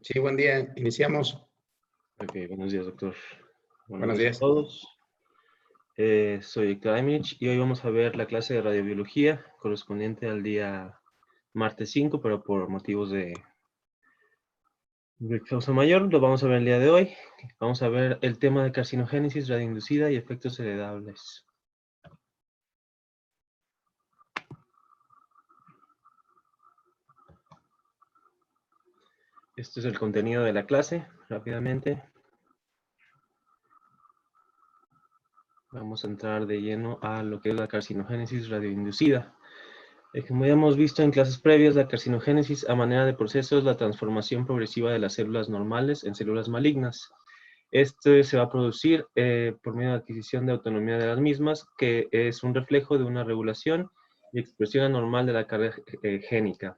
Sí, buen día. Iniciamos. Ok, buenos días, doctor. Buenos días. A todos. Soy Héctor Aymenich y hoy vamos a ver la clase de radiobiología correspondiente al día martes 5, pero por motivos de causa mayor lo vamos a ver el día de hoy. Vamos a ver el tema de carcinogénesis radioinducida y efectos heredables. Este es el contenido de la clase, rápidamente. Vamos a entrar de lleno a lo que es la carcinogénesis radioinducida. Como ya hemos visto en clases previas, la carcinogénesis a manera de proceso es la transformación progresiva de las células normales en células malignas. Esto se va a producir por medio de adquisición de autonomía de las mismas, que es un reflejo de una regulación y expresión anormal de la carga génica.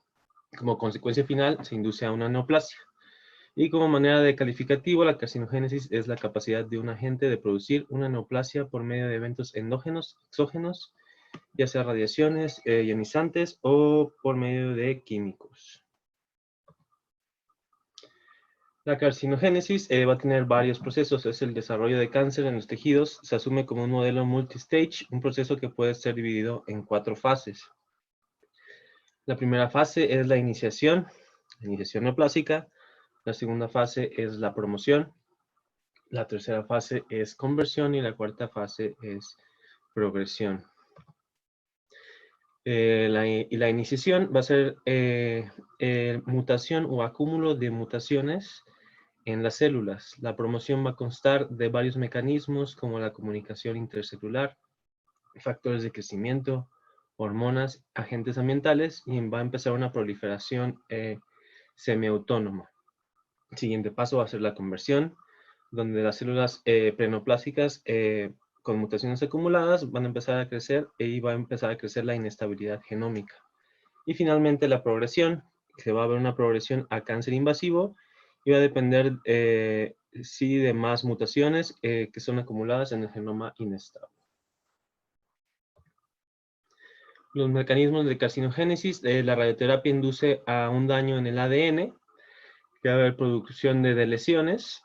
Como consecuencia final, se induce a una neoplasia. Y como manera de calificativo, la carcinogénesis es la capacidad de un agente de producir una neoplasia por medio de eventos endógenos, exógenos, ya sea radiaciones ionizantes o por medio de químicos. La carcinogénesis va a tener varios procesos. Es el desarrollo de cáncer en los tejidos. Se asume como un modelo multistage, un proceso que puede ser dividido en 4 fases. La primera fase es la iniciación neoplásica. La segunda fase es la promoción. La tercera fase es conversión y la cuarta fase es progresión. La iniciación va a ser mutación o acúmulo de mutaciones en las células. La promoción va a constar de varios mecanismos como la comunicación intercelular, factores de crecimiento, hormonas, agentes ambientales, y va a empezar una proliferación semiautónoma. El siguiente paso va a ser la conversión, donde las células preneoplásicas con mutaciones acumuladas van a empezar a crecer y va a empezar a crecer la inestabilidad genómica. Y finalmente la progresión, que va a haber una progresión a cáncer invasivo y va a depender sí de más mutaciones que son acumuladas en el genoma inestable. Los mecanismos de carcinogénesis, la radioterapia induce a un daño en el ADN, que va a haber producción de lesiones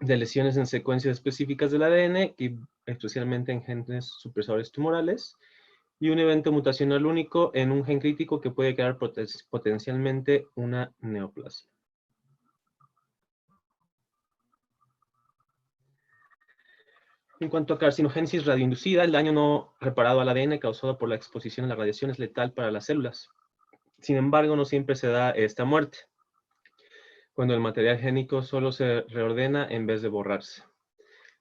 en secuencias específicas del ADN, y especialmente en genes supresores tumorales, y un evento mutacional único en un gen crítico que puede crear potencialmente una neoplasia. En cuanto a carcinogénesis radioinducida, el daño no reparado al ADN causado por la exposición a la radiación es letal para las células. Sin embargo, no siempre se da esta muerte, cuando el material génico solo se reordena en vez de borrarse.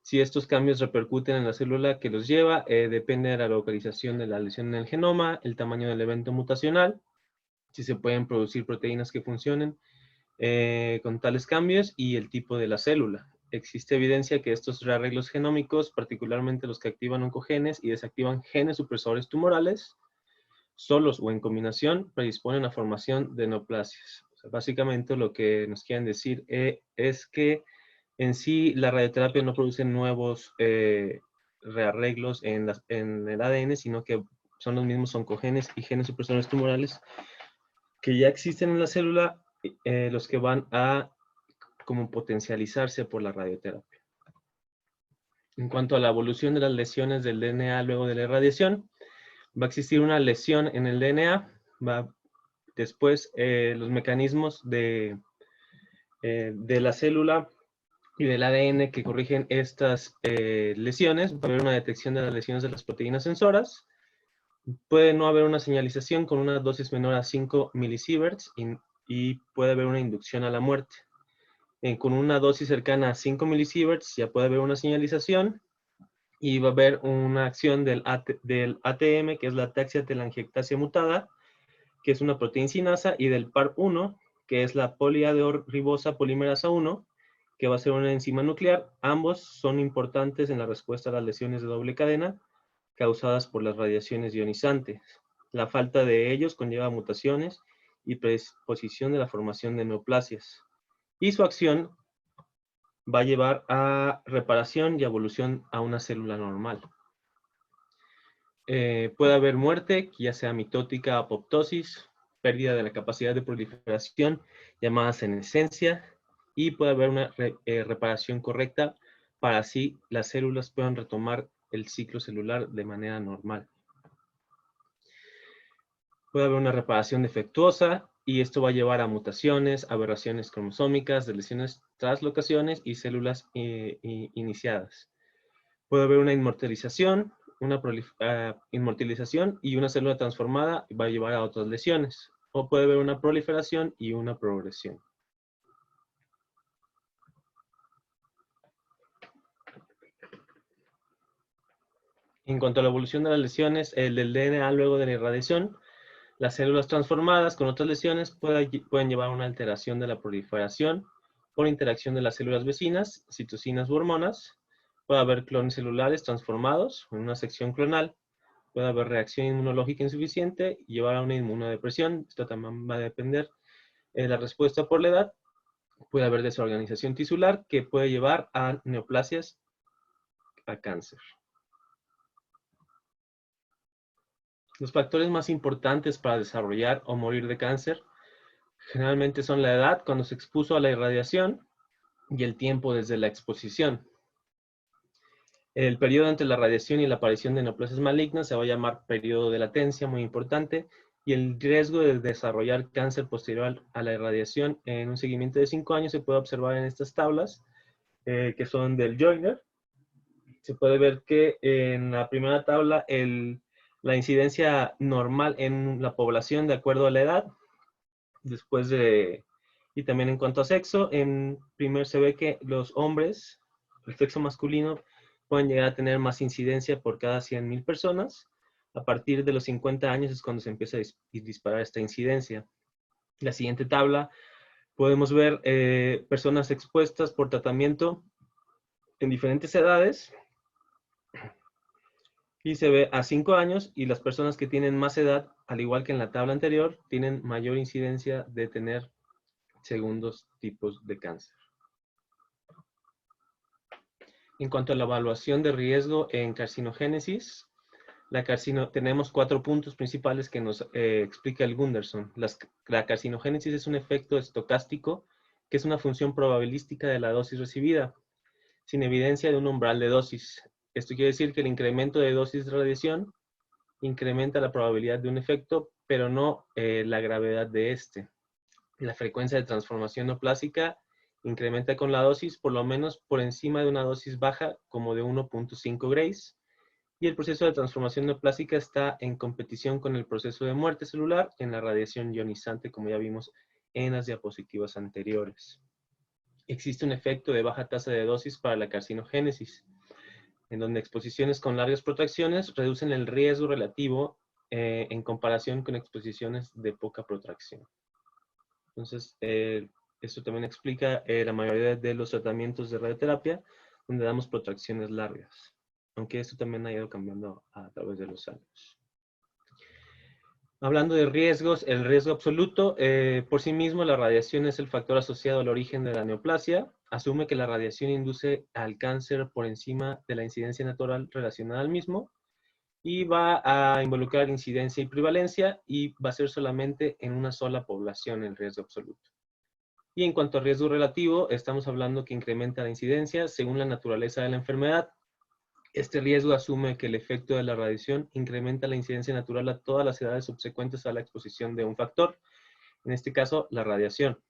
Si estos cambios repercuten en la célula que los lleva, depende de la localización de la lesión en el genoma, el tamaño del evento mutacional, si se pueden producir proteínas que funcionen con tales cambios y el tipo de la célula. Existe evidencia que estos rearreglos genómicos, particularmente los que activan oncogenes y desactivan genes supresores tumorales, solos o en combinación, predisponen a formación de neoplasias. O sea, básicamente lo que nos quieren decir es que en sí la radioterapia no produce nuevos rearreglos en el ADN, sino que son los mismos oncogenes y genes supresores tumorales que ya existen en la célula, los que van a como potencializarse por la radioterapia. En cuanto a la evolución de las lesiones del DNA luego de la irradiación, va a existir una lesión en el DNA, después los mecanismos de la célula y del ADN que corrigen estas lesiones. Va a haber una detección de las lesiones de las proteínas sensoras. Puede no haber una señalización con una dosis menor a 5 milisieverts y puede haber una inducción a la muerte. Con una dosis cercana a 5 milisieverts ya puede haber una señalización y va a haber una acción del ATM, que es la ataxia-telangiectasia mutada, que es una proteína sinasa, y del PAR1, que es la poliadehidroribosa polimerasa 1, que va a ser una enzima nuclear. Ambos son importantes en la respuesta a las lesiones de doble cadena causadas por las radiaciones ionizantes. La falta de ellos conlleva mutaciones y predisposición de la formación de neoplasias. Y su acción va a llevar a reparación y evolución a una célula normal. Puede haber muerte, ya sea mitótica, apoptosis, pérdida de la capacidad de proliferación, llamada senescencia, y puede haber una reparación correcta para así las células puedan retomar el ciclo celular de manera normal. Puede haber una reparación defectuosa y esto va a llevar a mutaciones, aberraciones cromosómicas, lesiones, traslocaciones y células iniciadas. Puede haber una inmortalización, inmortalización y una célula transformada va a llevar a otras lesiones. O puede haber una proliferación y una progresión. En cuanto a la evolución de las lesiones, el del DNA luego de la irradiación, las células transformadas con otras lesiones pueden llevar a una alteración de la proliferación por interacción de las células vecinas, citocinas u hormonas. Puede haber clones celulares transformados en una sección clonal. Puede haber reacción inmunológica insuficiente y llevar a una inmunodepresión. Esto también va a depender de la respuesta por la edad. Puede haber desorganización tisular que puede llevar a neoplasias, a cáncer. Los factores más importantes para desarrollar o morir de cáncer generalmente son la edad cuando se expuso a la irradiación y el tiempo desde la exposición. El periodo entre la radiación y la aparición de neoplasias malignas se va a llamar periodo de latencia, muy importante, y el riesgo de desarrollar cáncer posterior a la irradiación en un seguimiento de 5 años se puede observar en estas tablas, que son del Joyner. Se puede ver que en la primera tabla la incidencia normal en la población de acuerdo a la edad, y también en cuanto a sexo, primero se ve que los hombres, el sexo masculino, pueden llegar a tener más incidencia por cada 100,000 personas. A partir de los 50 años es cuando se empieza a disparar esta incidencia. La siguiente tabla podemos ver personas expuestas por tratamiento en diferentes edades. Y se ve a 5 años y las personas que tienen más edad, al igual que en la tabla anterior, tienen mayor incidencia de tener segundos tipos de cáncer. En cuanto a la evaluación de riesgo en carcinogénesis, tenemos 4 puntos principales que nos explica el Gunderson. La carcinogénesis es un efecto estocástico, que es una función probabilística de la dosis recibida, sin evidencia de un umbral de dosis. Esto quiere decir que el incremento de dosis de radiación incrementa la probabilidad de un efecto, pero no la gravedad de este. La frecuencia de transformación neoplásica incrementa con la dosis, por lo menos por encima de una dosis baja, como de 1.5 grays, y el proceso de transformación neoplásica está en competición con el proceso de muerte celular en la radiación ionizante, como ya vimos en las diapositivas anteriores. Existe un efecto de baja tasa de dosis para la carcinogénesis, en donde exposiciones con largas protracciones reducen el riesgo relativo en comparación con exposiciones de poca protracción. Entonces, esto también explica la mayoría de los tratamientos de radioterapia donde damos protracciones largas, aunque esto también ha ido cambiando a través de los años. Hablando de riesgos, el riesgo absoluto, por sí mismo la radiación es el factor asociado al origen de la neoplasia. Asume que la radiación induce al cáncer por encima de la incidencia natural relacionada al mismo y va a involucrar incidencia y prevalencia y va a ser solamente en una sola población el riesgo absoluto. Y en cuanto a riesgo relativo, estamos hablando que incrementa la incidencia según la naturaleza de la enfermedad. Este riesgo asume que el efecto de la radiación incrementa la incidencia natural a todas las edades subsecuentes a la exposición de un factor, en este caso la radiación.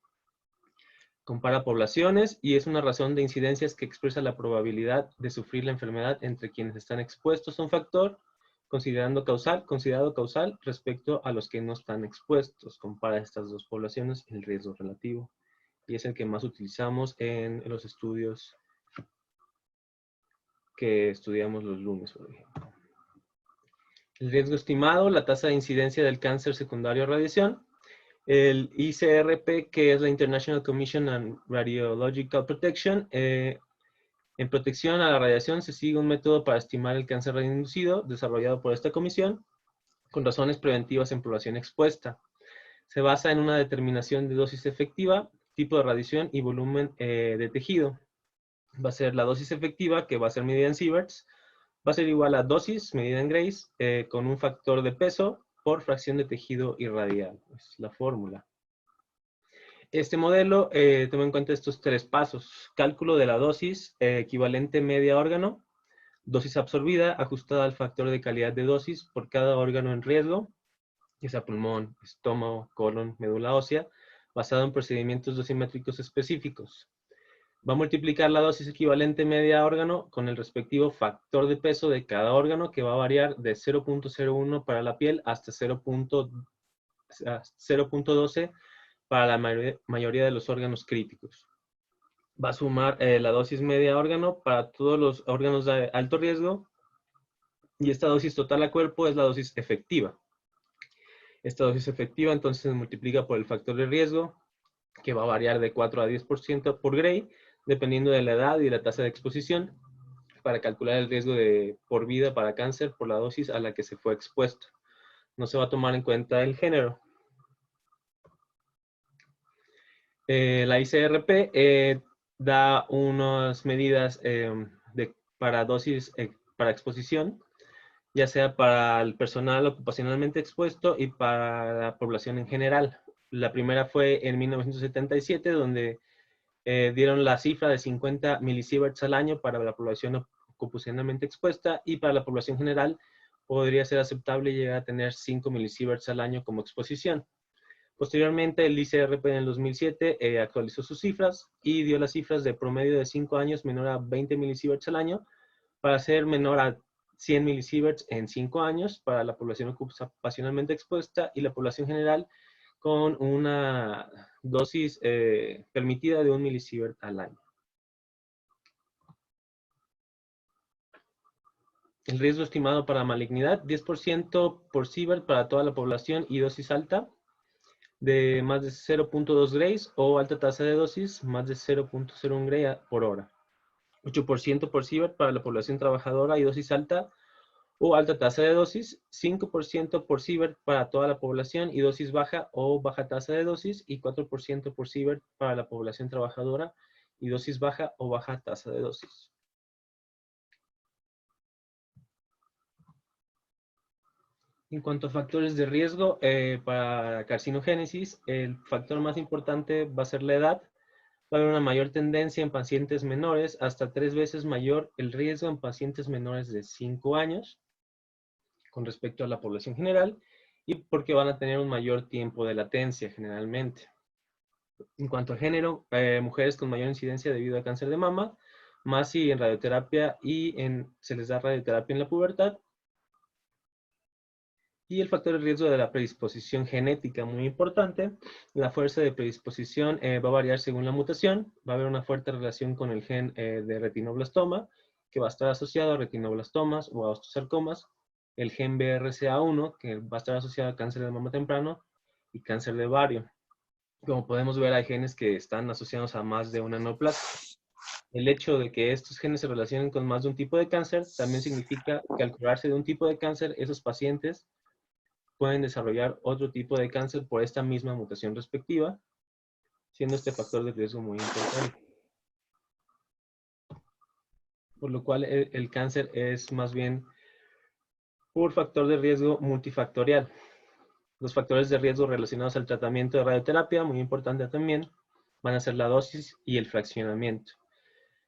Compara poblaciones y es una razón de incidencias que expresa la probabilidad de sufrir la enfermedad entre quienes están expuestos a un factor, considerado causal respecto a los que no están expuestos. Compara estas dos poblaciones el riesgo relativo y es el que más utilizamos en los estudios que estudiamos los lunes, por ejemplo. El riesgo estimado, la tasa de incidencia del cáncer secundario a radiación. El ICRP, que es la International Commission on Radiological Protection. En protección a la radiación se sigue un método para estimar el cáncer radioinducido desarrollado por esta comisión con razones preventivas en población expuesta. Se basa en una determinación de dosis efectiva, tipo de radiación y volumen de tejido. Va a ser la dosis efectiva, que va a ser medida en sieverts, va a ser igual a dosis medida en grays con un factor de peso por fracción de tejido irradiado. Es la fórmula. Este modelo toma en cuenta estos 3 pasos. Cálculo de la dosis equivalente media órgano, dosis absorbida ajustada al factor de calidad de dosis por cada órgano en riesgo, ya sea pulmón, estómago, colon, médula ósea, basado en procedimientos dosimétricos específicos. Va a multiplicar la dosis equivalente media órgano con el respectivo factor de peso de cada órgano, que va a variar de 0.01 para la piel hasta 0.12 para la mayoría de los órganos críticos. Va a sumar la dosis media órgano para todos los órganos de alto riesgo, y esta dosis total a cuerpo es la dosis efectiva. Esta dosis efectiva entonces se multiplica por el factor de riesgo, que va a variar de 4 a 10% por Gray, dependiendo de la edad y la tasa de exposición, para calcular el riesgo por vida para cáncer por la dosis a la que se fue expuesto. No se va a tomar en cuenta el género. La ICRP da unas medidas para dosis, para exposición, ya sea para el personal ocupacionalmente expuesto y para la población en general. La primera fue en 1977, donde dieron la cifra de 50 milisieverts al año para la población ocupacionalmente expuesta, y para la población general podría ser aceptable llegar a tener 5 milisieverts al año como exposición. Posteriormente, el ICRP en el 2007 actualizó sus cifras y dio las cifras de promedio de 5 años menor a 20 milisieverts al año, para ser menor a 100 milisieverts en 5 años para la población ocupacionalmente expuesta, y la población general con una dosis permitida de 1 milisievert al año. El riesgo estimado para malignidad, 10% por sievert para toda la población y dosis alta de más de 0.2 grays, o alta tasa de dosis más de 0.01 gray por hora. 8% por sievert para la población trabajadora y dosis alta o alta tasa de dosis, 5% por sievert para toda la población y dosis baja o baja tasa de dosis, y 4% por sievert para la población trabajadora y dosis baja o baja tasa de dosis. En cuanto a factores de riesgo para carcinogénesis, el factor más importante va a ser la edad. Va a haber una mayor tendencia en pacientes menores, hasta 3 veces mayor el riesgo en pacientes menores de 5 años con respecto a la población general, y porque van a tener un mayor tiempo de latencia generalmente. En cuanto a género, mujeres con mayor incidencia debido a cáncer de mama, más si en radioterapia se les da radioterapia en la pubertad. Y el factor de riesgo de la predisposición genética, muy importante. La fuerza de predisposición va a variar según la mutación. Va a haber una fuerte relación con el gen de retinoblastoma, que va a estar asociado a retinoblastomas o a osteosarcomas. El gen BRCA1, que va a estar asociado a cáncer de mama temprano y cáncer de ovario. Como podemos ver, hay genes que están asociados a más de una neoplasia. El hecho de que estos genes se relacionen con más de un tipo de cáncer también significa que al curarse de un tipo de cáncer, esos pacientes pueden desarrollar otro tipo de cáncer por esta misma mutación respectiva, siendo este factor de riesgo muy importante. Por lo cual el cáncer es más bien por factor de riesgo multifactorial. Los factores de riesgo relacionados al tratamiento de radioterapia, muy importante también, van a ser la dosis y el fraccionamiento.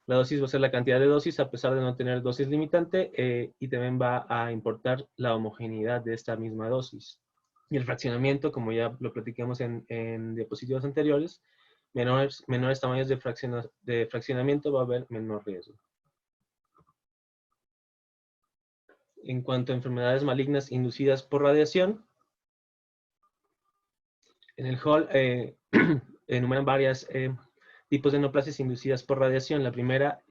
La dosis va a ser la cantidad de dosis a pesar de no tener dosis limitante, y también va a importar la homogeneidad de esta misma dosis. Y el fraccionamiento, como ya lo platicamos en diapositivas anteriores, menores tamaños de fraccionamiento va a haber menor riesgo. En cuanto a enfermedades malignas inducidas por radiación, en el Hall enumeran varios tipos de neoplasias inducidas por radiación. La primera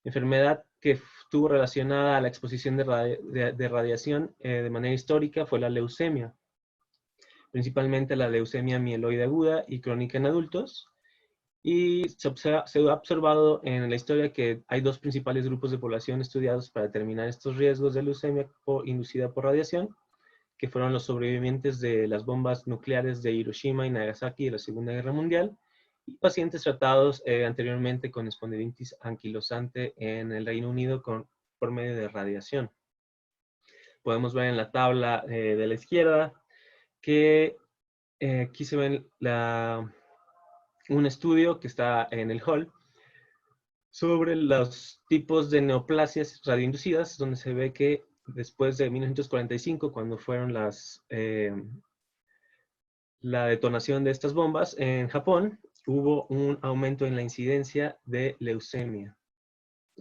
enfermedad que estuvo relacionada a la exposición de radiación de manera histórica fue la leucemia, principalmente la leucemia mieloide aguda y crónica en adultos. Y se ha observado en la historia que hay 2 principales grupos de población estudiados para determinar estos riesgos de leucemia inducida por radiación, que fueron los sobrevivientes de las bombas nucleares de Hiroshima y Nagasaki de la Segunda Guerra Mundial, y pacientes tratados anteriormente con espondilitis anquilosante en el Reino Unido por medio de radiación. Podemos ver en la tabla de la izquierda que aquí se ven un estudio que está en el hall sobre los tipos de neoplasias radioinducidas, donde se ve que después de 1945, cuando fueron la detonación de estas bombas en Japón, hubo un aumento en la incidencia de leucemia,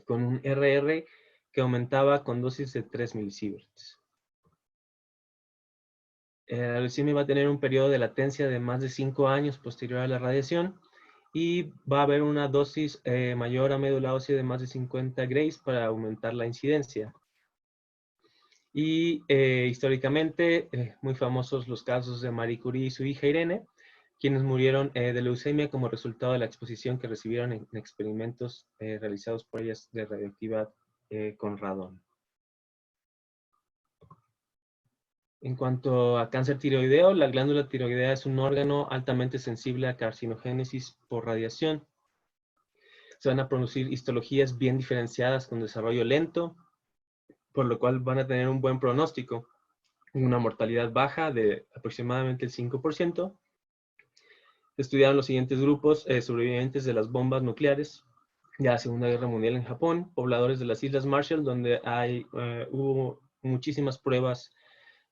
con un RR que aumentaba con dosis de 3 milisieverts. La leucemia va a tener un periodo de latencia de más de 5 años posterior a la radiación, y va a haber una dosis mayor a médula ósea de más de 50 grays para aumentar la incidencia. Y históricamente, muy famosos los casos de Marie Curie y su hija Irene, quienes murieron de leucemia como resultado de la exposición que recibieron en experimentos realizados por ellas de radioactividad con radón. En cuanto a cáncer tiroideo, la glándula tiroidea es un órgano altamente sensible a carcinogénesis por radiación. Se van a producir histologías bien diferenciadas con desarrollo lento, por lo cual van a tener un buen pronóstico, una mortalidad baja de aproximadamente el 5%. Estudiaron los siguientes grupos sobrevivientes de las bombas nucleares de la Segunda Guerra Mundial en Japón, pobladores de las Islas Marshall, donde hubo muchísimas pruebas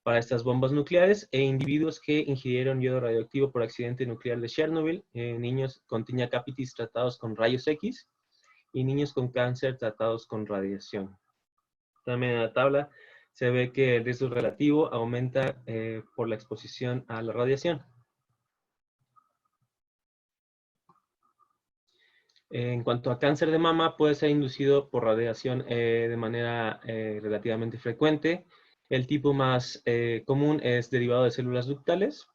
para estas bombas nucleares, e individuos que ingirieron yodo radioactivo por accidente nuclear de Chernobyl, niños con tinea capitis tratados con rayos X y niños con cáncer tratados con radiación. También en la tabla se ve que el riesgo relativo aumenta por la exposición a la radiación. En cuanto a cáncer de mama, puede ser inducido por radiación de manera relativamente frecuente. El tipo más común es derivado de células ductales.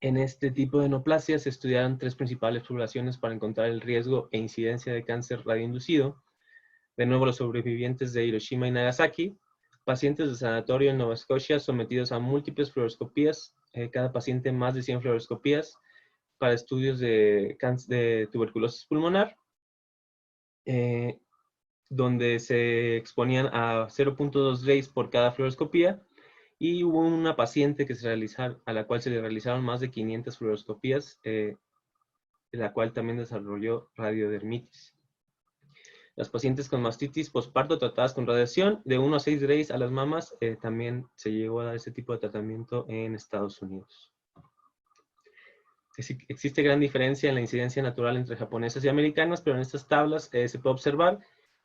En este tipo de neoplasias se estudiaron 3 principales poblaciones para encontrar el riesgo e incidencia de cáncer radioinducido. De nuevo, los sobrevivientes de Hiroshima y Nagasaki, pacientes de sanatorio en Nueva Escocia sometidos a múltiples fluoroscopías, cada paciente más de 100 fluoroscopías, para estudios de tuberculosis pulmonar, donde se exponían a 0.2 grays por cada fluoroscopía, y hubo una paciente a la cual se le realizaron más de 500 fluoroscopías, la cual también desarrolló radiodermitis. Las pacientes con mastitis posparto tratadas con radiación de 1 a 6 grays a las mamas, también se llegó a dar ese tipo de tratamiento en Estados Unidos. Existe gran diferencia en la incidencia natural entre japonesas y americanas, pero en estas tablas se puede observar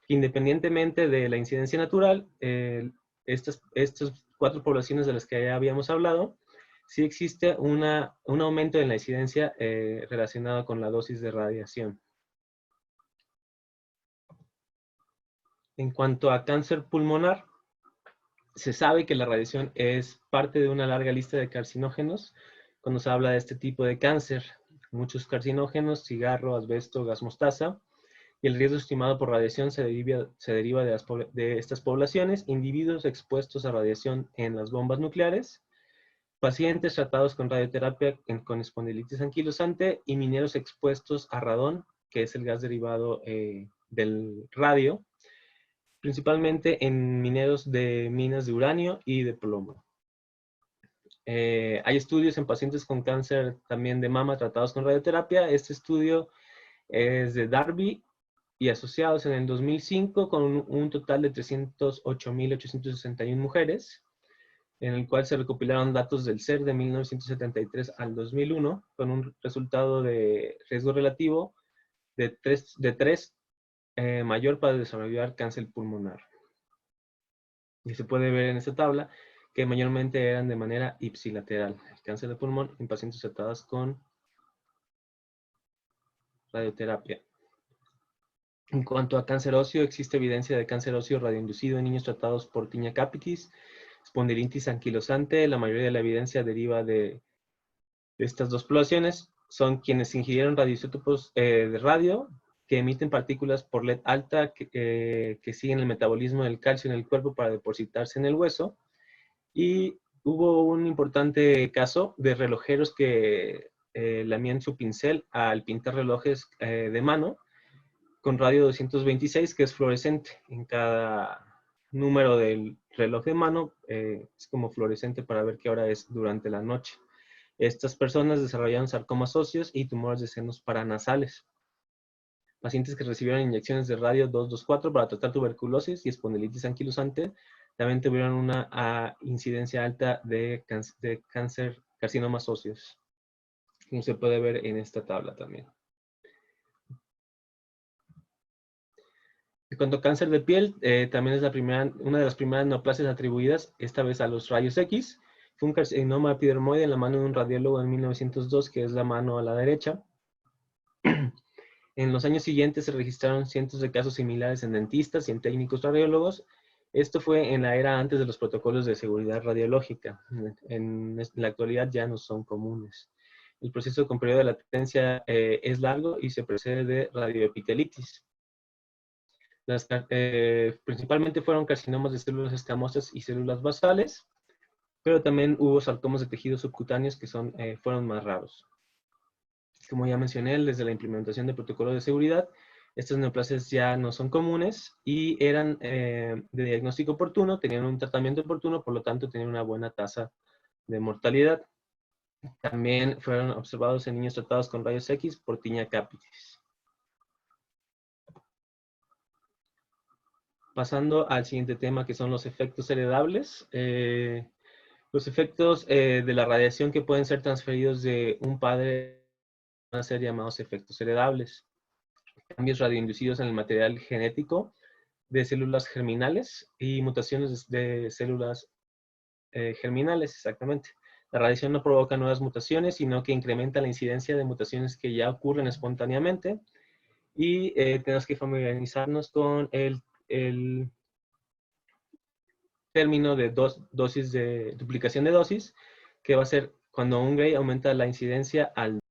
que independientemente de la incidencia natural, estas 4 poblaciones de las que ya habíamos hablado, sí existe un aumento en la incidencia relacionada con la dosis de radiación. En cuanto a cáncer pulmonar, se sabe que la radiación es parte de una larga lista de carcinógenos cuando se habla de este tipo de cáncer. Muchos carcinógenos, cigarro, asbesto, gas mostaza, y el riesgo estimado por radiación se deriva de estas poblaciones: individuos expuestos a radiación en las bombas nucleares, pacientes tratados con radioterapia con espondilitis anquilosante, y mineros expuestos a radón, que es el gas derivado del radio, principalmente en mineros de minas de uranio y de plomo. Hay estudios en pacientes con cáncer también de mama tratados con radioterapia. Este estudio es de Darby y asociados en el 2005, con un total de 308.861 mujeres, en el cual se recopilaron datos del SER de 1973 al 2001, con un resultado de riesgo relativo de 3 mayor para desarrollar cáncer pulmonar. Y se puede ver en esta tabla que mayormente eran de manera ipsilateral, el cáncer de pulmón en pacientes tratados con radioterapia. En cuanto a cáncer óseo, existe evidencia de cáncer óseo radioinducido en niños tratados por tinea capitis, espondilitis anquilosante. La mayoría de la evidencia deriva de estas 2 poblaciones. Son quienes ingirieron radioisótopos de radio que emiten partículas por LED alta que siguen el metabolismo del calcio en el cuerpo para depositarse en el hueso. Y hubo un importante caso de relojeros que lamían su pincel al pintar relojes de mano con radio 226, que es fluorescente. En cada número del reloj de mano es como fluorescente para ver qué hora es durante la noche. Estas personas desarrollaron sarcomas óseos y tumores de senos paranasales. Pacientes que recibieron inyecciones de radio 224 para tratar tuberculosis y espondilitis anquilosante también tuvieron una incidencia alta de cáncer, carcinomas óseos, como se puede ver en esta tabla también. En cuanto a cáncer de piel, también es una de las primeras neoplasias atribuidas, esta vez a los rayos X. Fue un carcinoma epidermoide en la mano de un radiólogo en 1902, que es la mano a la derecha. En los años siguientes se registraron cientos de casos similares en dentistas y en técnicos radiólogos. Esto fue en la era antes de los protocolos de seguridad radiológica. En la actualidad ya no son comunes. El proceso con periodo de latencia es largo y se precede de radioepitelitis. Principalmente fueron carcinomas de células escamosas y células basales, pero también hubo sarcomas de tejidos subcutáneos que fueron más raros. Como ya mencioné, desde la implementación de protocolos de seguridad, estas neoplasias ya no son comunes y eran de diagnóstico oportuno, tenían un tratamiento oportuno, por lo tanto tenían una buena tasa de mortalidad. También fueron observados en niños tratados con rayos X por Tinea capitis. Pasando al siguiente tema, que son los efectos heredables. Los efectos de la radiación que pueden ser transferidos de un padre van a ser llamados efectos heredables. Cambios radioinducidos en el material genético de células germinales y mutaciones de células germinales, exactamente. La radiación no provoca nuevas mutaciones, sino que incrementa la incidencia de mutaciones que ya ocurren espontáneamente. Y tenemos que familiarizarnos con el término de dosis de duplicación de dosis, que va a ser cuando un Gray aumenta la incidencia al